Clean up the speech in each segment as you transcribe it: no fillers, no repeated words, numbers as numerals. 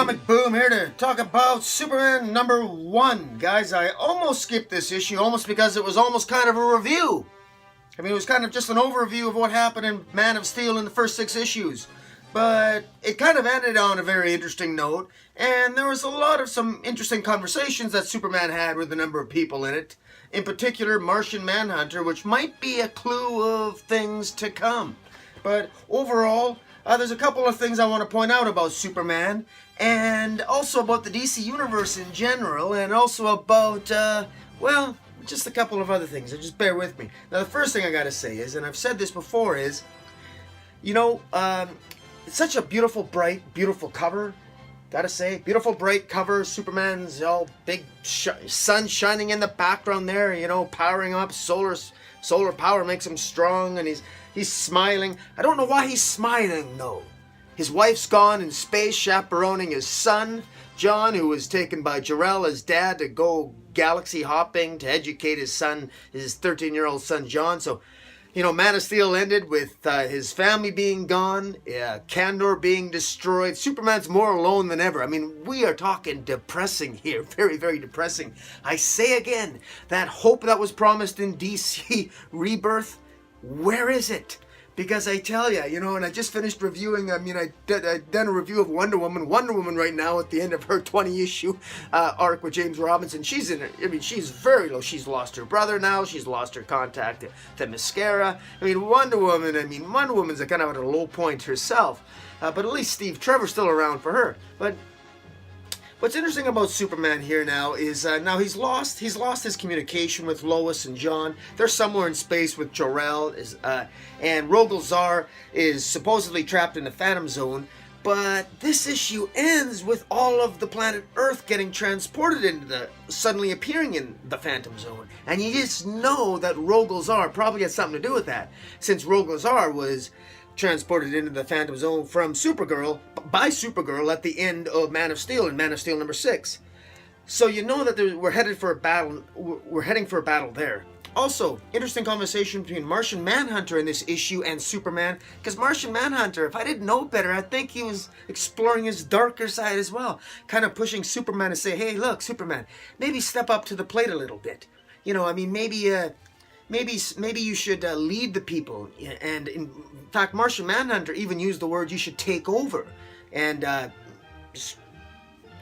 Comic Boom here to talk about Superman #1. Guys, I almost skipped this issue, almost because it was almost kind of a review. I mean, it was kind of just an overview of what happened in Man of Steel in the first 6 issues. But it kind of ended on a very interesting note, and there was a lot of some interesting conversations that Superman had with a number of people in it. In particular, Martian Manhunter, which might be a clue of things to come. But overall, there's a couple of things I want to point out about Superman, and also about the DC Universe in general, and also about, well, just a couple of other things. So just bear with me. Now, the first thing I gotta say is, and I've said this before, is, you know, it's such a beautiful, bright, beautiful cover. Gotta say, beautiful, bright cover. Superman's all big, sun shining in the background there, you know, powering up. Solar power makes him strong, and he's smiling. I don't know why he's smiling, though. His wife's gone in space chaperoning his son, John, who was taken by Jor-El, his dad, to go galaxy hopping to educate his son, his 13-year-old son, John. So, you know, Man of Steel ended with his family being gone, Kandor being destroyed. Superman's more alone than ever. I mean, we are talking depressing here. Very, very depressing. I say again, that hope that was promised in DC Rebirth, where is it? Because I tell you, you know, and I just finished reviewing, I've done a review of Wonder Woman. Wonder Woman right now at the end of her 20-issue arc with James Robinson. She's she's very low. She's lost her brother now. She's lost her contact to Mascara. Wonder Woman's a kind of at a low point herself. But at least Steve Trevor's still around for her. But what's interesting about Superman here now is now he's lost his communication with Lois and John. They're somewhere in space with Jor-El, and Rogol Zaar is supposedly trapped in the Phantom Zone. But this issue ends with all of the planet Earth getting transported into suddenly appearing in the Phantom Zone. And you just know that Rogol Zaar probably had something to do with that, since Rogol Zaar was transported into the Phantom Zone from Supergirl, by Supergirl at the end of Man of Steel in Man of Steel #6. So you know that we're headed for a battle. We're heading for a battle there. Also, interesting conversation between Martian Manhunter in this issue and Superman, because Martian Manhunter, if I didn't know better, I think he was exploring his darker side as well, kind of pushing Superman to say, hey, look, Superman, maybe step up to the plate a little bit. You know, I mean, maybe you should lead the people. And in fact, Martian Manhunter even used the word you should take over. And,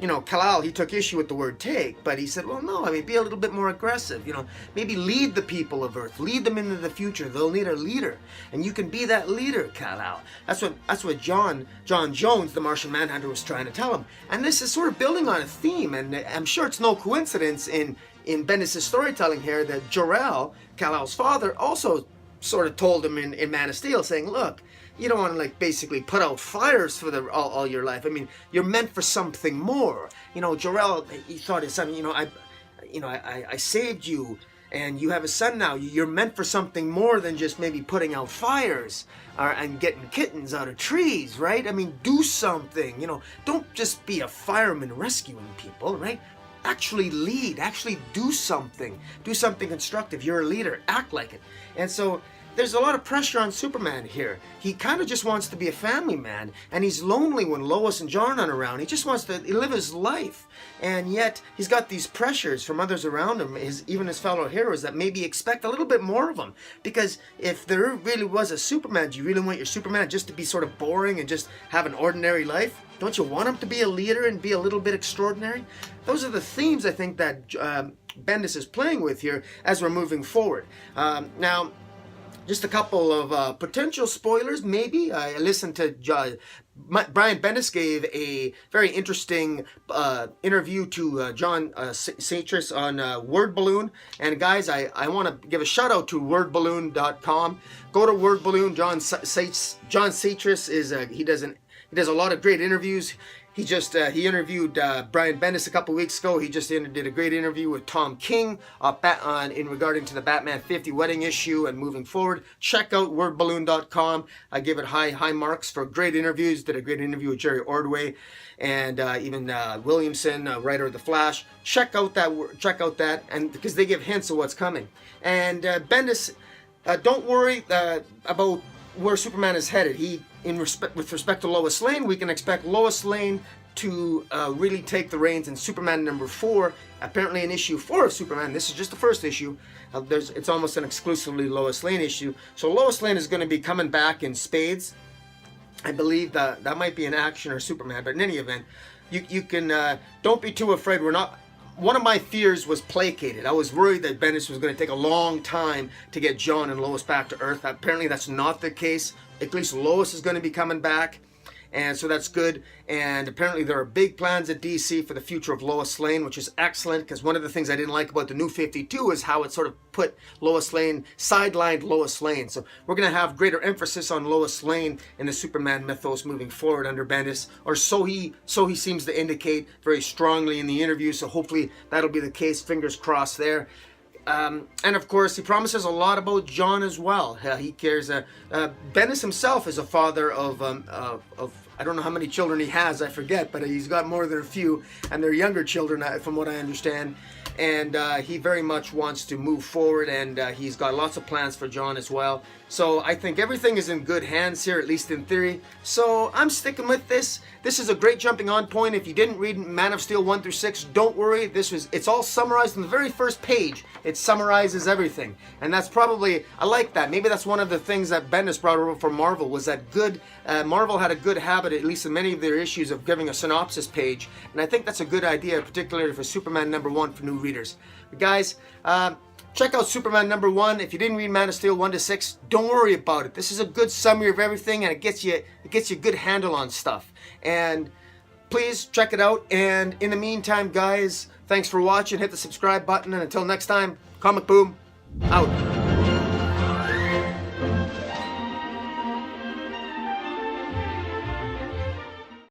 you know, Kal-El, he took issue with the word take, but he said, well, no, I mean, be a little bit more aggressive. You know, maybe lead the people of Earth. Lead them into the future. They'll need a leader. And you can be that leader, Kal-El. That's what John Jones, the Martian Manhunter, was trying to tell him. And this is sort of building on a theme, and I'm sure it's no coincidence in Bendis' storytelling here that Jor-El, Kal-El's father, also sort of told him in Man of Steel, saying, look, you don't want to, like, basically put out fires for all your life. I mean, you're meant for something more. You know, Jor-El, he thought his son, I saved you, and you have a son now. You're meant for something more than just maybe putting out fires and getting kittens out of trees, right? I mean, do something, you know. Don't just be a fireman rescuing people, right? Actually lead, actually do something constructive. You're a leader, act like it. And so there's a lot of pressure on Superman here. He kind of just wants to be a family man, and he's lonely when Lois and John aren't around. He just wants to live his life, and yet he's got these pressures from others around him, even his fellow heroes, that maybe expect a little bit more of him. Because if there really was a Superman, do you really want your Superman just to be sort of boring and just have an ordinary life? Don't you want him to be a leader and be a little bit extraordinary? Those are the themes I think that Bendis is playing with here as we're moving forward. Now, just a couple of potential spoilers, maybe. I listened to Brian Bendis gave a very interesting interview to John Siuntres on Word Balloon. And guys, I want to give a shout out to wordballoon.com. Go to Word Balloon. John Siuntres he does a lot of great interviews. He interviewed Brian Bendis a couple weeks ago. He just did a great interview with Tom King in regarding to the Batman 50 wedding issue and moving forward. Check out wordballoon.com. I give it high marks for great interviews. Did a great interview with Jerry Ordway and even Williamson, writer of The Flash. Check out that, and because they give hints of what's coming. And Bendis, don't worry about where Superman is headed. With respect to Lois Lane, we can expect Lois Lane to really take the reins in Superman number 4. Apparently in issue 4 of Superman, this is just the first issue, it's almost an exclusively Lois Lane issue. So Lois Lane is going to be coming back in spades. I believe that might be an Action or Superman, but in any event, you can, don't be too afraid. One of my fears was placated. I was worried that Bendis was going to take a long time to get John and Lois back to Earth. Apparently that's not the case. At least Lois is going to be coming back. And so that's good. And apparently there are big plans at DC for the future of Lois Lane, which is excellent, because one of the things I didn't like about the New 52 is how it sort of put Lois Lane, sidelined Lois Lane. So we're going to have greater emphasis on Lois Lane in the Superman mythos moving forward under Bendis, or so he seems to indicate very strongly in the interview. So hopefully that'll be the case. Fingers crossed there. And of course, he promises a lot about John as well. He cares. Bendis himself is a father of I don't know how many children he has, I forget, but he's got more than a few, and they're younger children, from what I understand. And he very much wants to move forward, and he's got lots of plans for John as well. So I think everything is in good hands here, at least in theory. So I'm sticking with this. This is a great jumping on point. If you didn't read Man of Steel 1 through 6, don't worry. It's all summarized on the very first page. It summarizes everything. And that's probably, I like that. Maybe that's one of the things that Bendis brought over for Marvel, was that Marvel had a good habit, at least in many of their issues, of giving a synopsis page. And I think that's a good idea, particularly for Superman number 1 for new readers. But guys, check out Superman number 1. If you didn't read Man of Steel 1 to 6, don't worry about it. This is a good summary of everything, and it gets you a good handle on stuff. And please check it out. And in the meantime, guys, thanks for watching. Hit the subscribe button, and until next time, Comic Boom out.